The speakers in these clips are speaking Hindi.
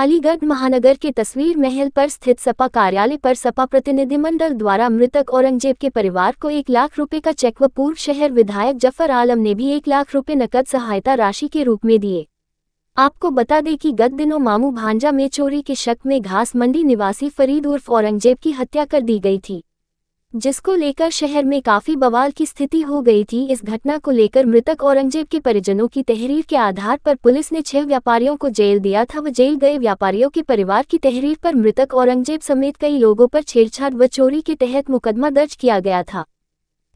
अलीगढ़ महानगर के तस्वीर महल पर स्थित सपा कार्यालय पर सपा प्रतिनिधिमंडल द्वारा मृतक औरंगजेब के परिवार को 1 लाख रुपए का चेक व पूर्व शहर विधायक जफर आलम ने भी 1 लाख रुपए नकद सहायता राशि के रूप में दिए। आपको बता दें कि गत दिनों मामू भांजा में चोरी के शक में घास मंडी निवासी फरीद उर्फ औरंगजेब की हत्या कर दी गई थी, जिसको लेकर शहर में काफी बवाल की स्थिति हो गई थी। इस घटना को लेकर मृतक औरंगजेब के परिजनों की तहरीर के आधार पर पुलिस ने 6 व्यापारियों को जेल दिया था व जेल गए व्यापारियों के परिवार की तहरीर पर मृतक औरंगजेब समेत कई लोगों पर छेड़छाड़ व चोरी के तहत मुकदमा दर्ज किया गया था।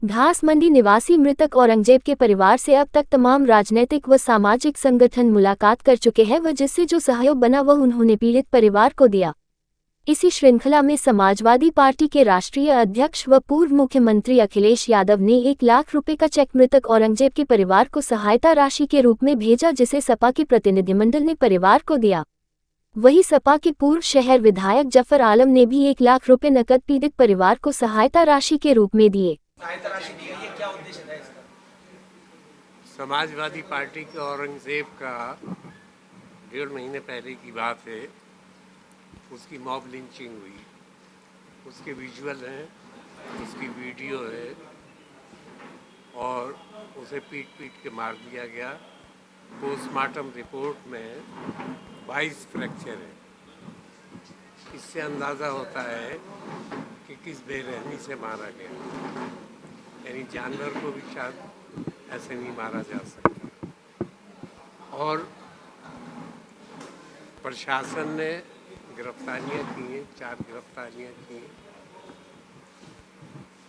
घास मंडी निवासी मृतक औरंगजेब के परिवार से अब तक तमाम राजनीतिक व सामाजिक संगठन मुलाकात कर चुके हैं व जिससे जो सहयोग बना वह उन्होंने पीड़ित परिवार को दिया। इसी श्रृंखला में समाजवादी पार्टी के राष्ट्रीय अध्यक्ष व पूर्व मुख्यमंत्री अखिलेश यादव ने 1 लाख रुपए का चेक मृतक औरंगजेब के परिवार को सहायता राशि के रूप में भेजा, जिसे सपा के प्रतिनिधिमंडल ने परिवार को दिया। वहीं सपा के पूर्व शहर विधायक जफर आलम ने भी 1 लाख रुपए नकद पीड़ित परिवार को सहायता राशि के रूप में दिए। समाजवादी पार्टी के औरंगजेब का 1.5 महीने पहले की बात है, उसकी मॉब लिंचिंग हुई। उसके विजुअल हैं, उसकी वीडियो है और उसे पीट पीट के मार दिया गया। पोस्टमार्टम रिपोर्ट में 22 फ्रैक्चर है। इससे अंदाज़ा होता है कि किस बेरहमी से मारा गया, यानी जानवर को भी शायद ऐसे नहीं मारा जा सकता। और प्रशासन ने गिरफ्तारियाँ की हैं, 4 गिरफ्तारियाँ की हैं।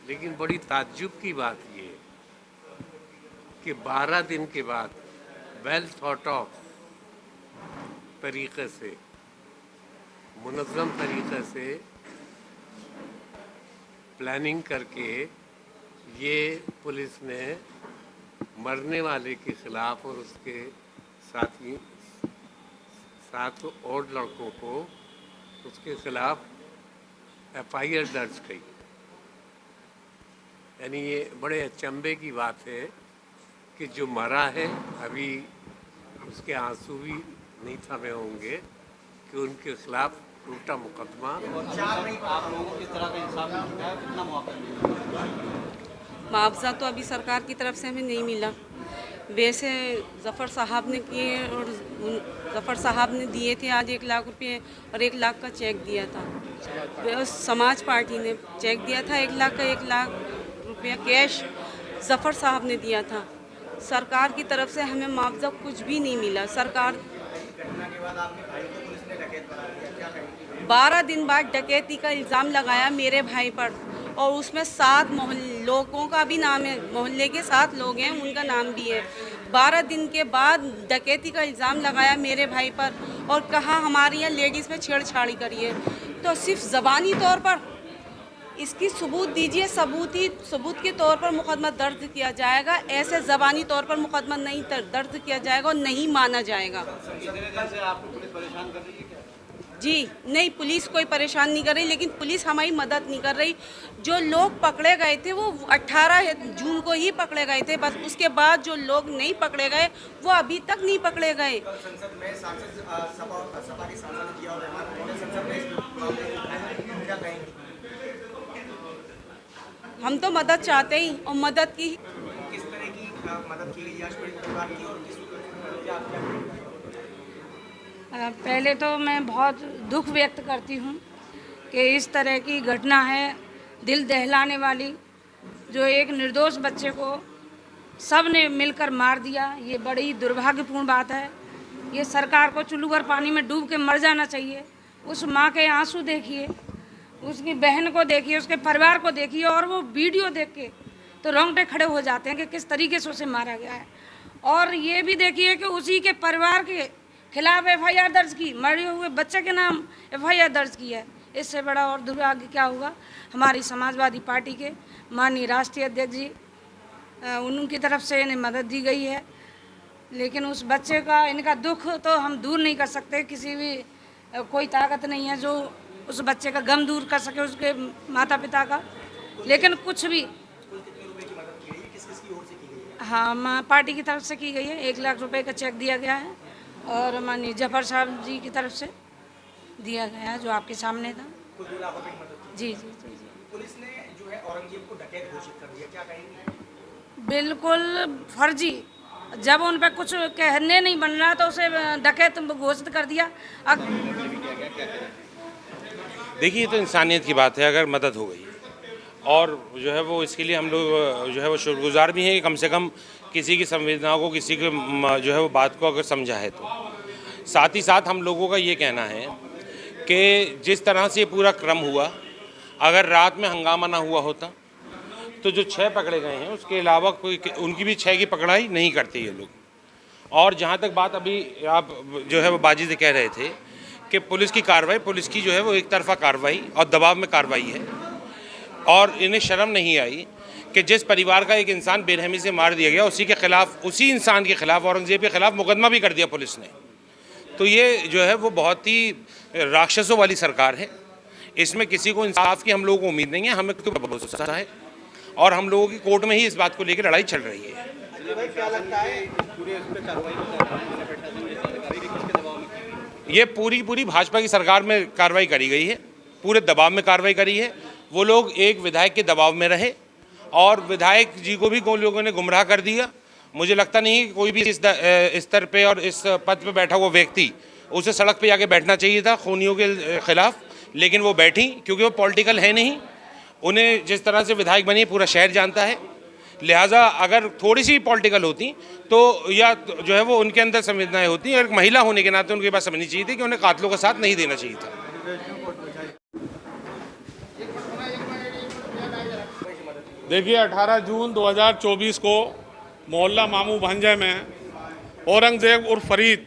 लेकिन बड़ी ताज्जुब की बात ये है कि 12 दिन के बाद वेल थॉट ऑफ तरीक़े से, मुनज़्ज़म तरीक़े से प्लानिंग करके ये पुलिस ने मरने वाले के ख़िलाफ़ और उसके साथी 7 और लड़कों को उसके खिलाफ FIR दर्ज की। यानी ये बड़े अचंभे की बात है कि जो मरा है अभी उसके आंसू भी नहीं थमे होंगे कि उनके खिलाफ उल्टा मुकदमा। आप लोगों को किस तरह का इंसाफ मिलता है, कितना मुआवजा तो अभी सरकार की तरफ से हमें नहीं मिला। वैसे जफ़र साहब ने किए और जफ़र साहब ने दिए थे आज 1 लाख रुपये और 1 लाख का चेक दिया था। समाज पार्टी ने चेक दिया था 1 लाख का, 1 लाख रुपया कैश जफ़र साहब ने दिया था। सरकार की तरफ से हमें मुआवजा कुछ भी नहीं मिला। सरकार 12 दिन बाद डकैती का इल्ज़ाम लगाया मेरे भाई पर और उसमें 7 लोगों का भी नाम है, मोहल्ले के 7 लोग हैं, उनका नाम भी है। 12 दिन के बाद डकैती का इल्ज़ाम लगाया मेरे भाई पर और कहा हमारे यहाँ लेडीज़ में छेड़छाड़ी करिए। तो सिर्फ ज़बानी तौर पर इसकी सबूत दीजिए, सबूत के तौर पर मुकदमा दर्ज किया जाएगा। ऐसे ज़बानी तौर पर मुकदमा नहीं दर्ज किया जाएगा और नहीं माना जाएगा। जी नहीं, पुलिस कोई परेशान नहीं कर रही, लेकिन पुलिस हमारी मदद नहीं कर रही। जो लोग पकड़े गए थे वो 18 जून को ही पकड़े गए थे, बस उसके बाद जो लोग नहीं पकड़े गए वो अभी तक नहीं पकड़े गए। हम तो मदद चाहते ही और मदद की। किस तरह की मदद की गई? पहले तो मैं बहुत दुख व्यक्त करती हूँ कि इस तरह की घटना है, दिल दहलाने वाली, जो एक निर्दोष बच्चे को सब ने मिलकर मार दिया। ये बड़ी दुर्भाग्यपूर्ण बात है। ये सरकार को चुल्लू भर पानी में डूब के मर जाना चाहिए। उस माँ के आंसू देखिए, उसकी बहन को देखिए, उसके परिवार को देखिए और वो वीडियो देख के तो रोंगटे खड़े हो जाते हैं कि किस तरीके से उसे मारा गया है। और ये भी देखिए कि उसी के परिवार के खिलाफ FIR दर्ज की, मरे हुए बच्चे के नाम FIR दर्ज की है। इससे बड़ा और दुर्भाग्य क्या होगा। हमारी समाजवादी पार्टी के माननीय राष्ट्रीय अध्यक्ष जी, उनकी तरफ से इन्हें मदद दी गई है, लेकिन उस बच्चे का, इनका दुख तो हम दूर नहीं कर सकते। किसी भी कोई ताकत नहीं है जो उस बच्चे का गम दूर कर सके, उसके माता पिता का। लेकिन कुछ भी, हाँ, पार्टी की तरफ से की गई है। 1 लाख रुपए का चेक दिया गया है और माननीय जफर साहब जी की तरफ से दिया गया जो आपके सामने था। कुल 2 लाख रुपए की मदद। जी जी जी जी पुलिस ने जो है औरंगजेब को डकैत घोषित कर दिया, क्या कहेंगे? बिल्कुल फर्जी। जब उन पर कुछ कहने नहीं बन रहा तो उसे डकैत घोषित कर दिया। देखिए, ये तो इंसानियत की बात है अगर मदद हो गई, और जो है वो इसके लिए हम लोग जो है वो शुक्रगुजार भी हैं कि कम से कम किसी की संवेदनाओं को, किसी के जो है वो बात को अगर समझा है। तो साथ ही साथ हम लोगों का ये कहना है कि जिस तरह से ये पूरा क्रम हुआ, अगर रात में हंगामा ना हुआ होता तो जो 6 पकड़े गए हैं उसके अलावा कोई उनकी भी 6 की पकड़ाई नहीं करते ये लोग। और जहाँ तक बात अभी आप जो है वो बाजी से कह रहे थे कि पुलिस की कार्रवाई, पुलिस की जो है वो एक तरफा कार्रवाई और दबाव में कार्रवाई है, और इन्हें शर्म नहीं आई कि जिस परिवार का एक इंसान बेरहमी से मार दिया गया, उसी के खिलाफ, उसी इंसान के खिलाफ, औरंगजेब के खिलाफ मुकदमा भी कर दिया पुलिस ने। तो ये जो है वो बहुत ही राक्षसों वाली सरकार है। इसमें किसी को इंसाफ की हम लोगों को उम्मीद नहीं है, हमें तो भरोसा है, और हम लोगों की कोर्ट में ही इस बात को लेकर लड़ाई चल रही है। ये पूरी भाजपा की सरकार में कार्रवाई करी गई है, पूरे दबाव में कार्रवाई करी है। वो लोग एक विधायक के दबाव में रहे और विधायक जी को भी लोगों ने गुमराह कर दिया। मुझे लगता नहीं कि कोई भी इस स्तर पे और इस पद पे बैठा हुआ व्यक्ति, उसे सड़क पे जाके बैठना चाहिए था खूनियों के खिलाफ, लेकिन वो बैठी क्योंकि वो पॉलिटिकल है नहीं। उन्हें जिस तरह से विधायक बनी पूरा शहर जानता है, लिहाजा अगर थोड़ी सी पॉलिटिकल होती तो या जो है वो उनके अंदर संवेदनाएं होती, और एक महिला होने के नाते उनके पास समझनी चाहिए थी कि उन्हें कातिलों का साथ नहीं देना चाहिए था। देखिए, 18 जून 2024 को मोहल्ला मामू भांजे में औरंगजेब उर्फ फरीद,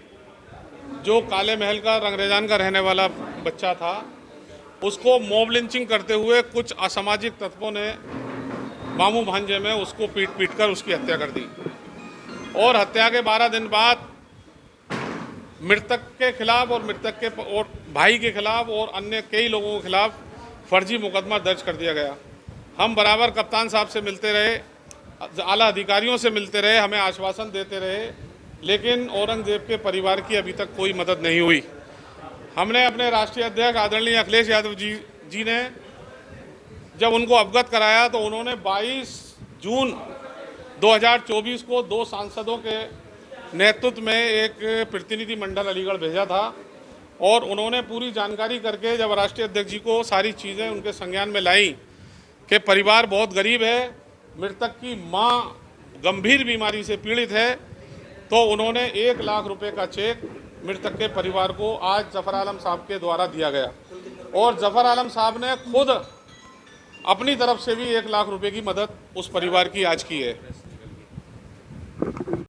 जो काले महल का रंगरेजान का रहने वाला बच्चा था, उसको मॉब लिंचिंग करते हुए कुछ असामाजिक तत्वों ने मामू भांजे में उसको पीट कर उसकी हत्या कर दी। और हत्या के 12 दिन बाद मृतक के खिलाफ और मृतक के और भाई के खिलाफ और अन्य कई लोगों के खिलाफ फर्जी मुकदमा दर्ज कर दिया गया। हम बराबर कप्तान साहब से मिलते रहे, आला अधिकारियों से मिलते रहे, हमें आश्वासन देते रहे, लेकिन औरंगजेब के परिवार की अभी तक कोई मदद नहीं हुई। हमने अपने राष्ट्रीय अध्यक्ष आदरणीय अखिलेश यादव जी ने जब उनको अवगत कराया तो उन्होंने 22 जून 2024 को 2 सांसदों के नेतृत्व में एक प्रतिनिधि मंडल अलीगढ़ भेजा था, और उन्होंने पूरी जानकारी करके जब राष्ट्रीय अध्यक्ष जी को सारी चीज़ें उनके संज्ञान में लाई कि परिवार बहुत गरीब है, मृतक की मां गंभीर बीमारी से पीड़ित है, तो उन्होंने 1 लाख रुपए का चेक मृतक के परिवार को आज जफर आलम साहब के द्वारा दिया गया। और जफर आलम साहब ने खुद अपनी तरफ से भी 1 लाख रुपए की मदद उस परिवार की आज की है।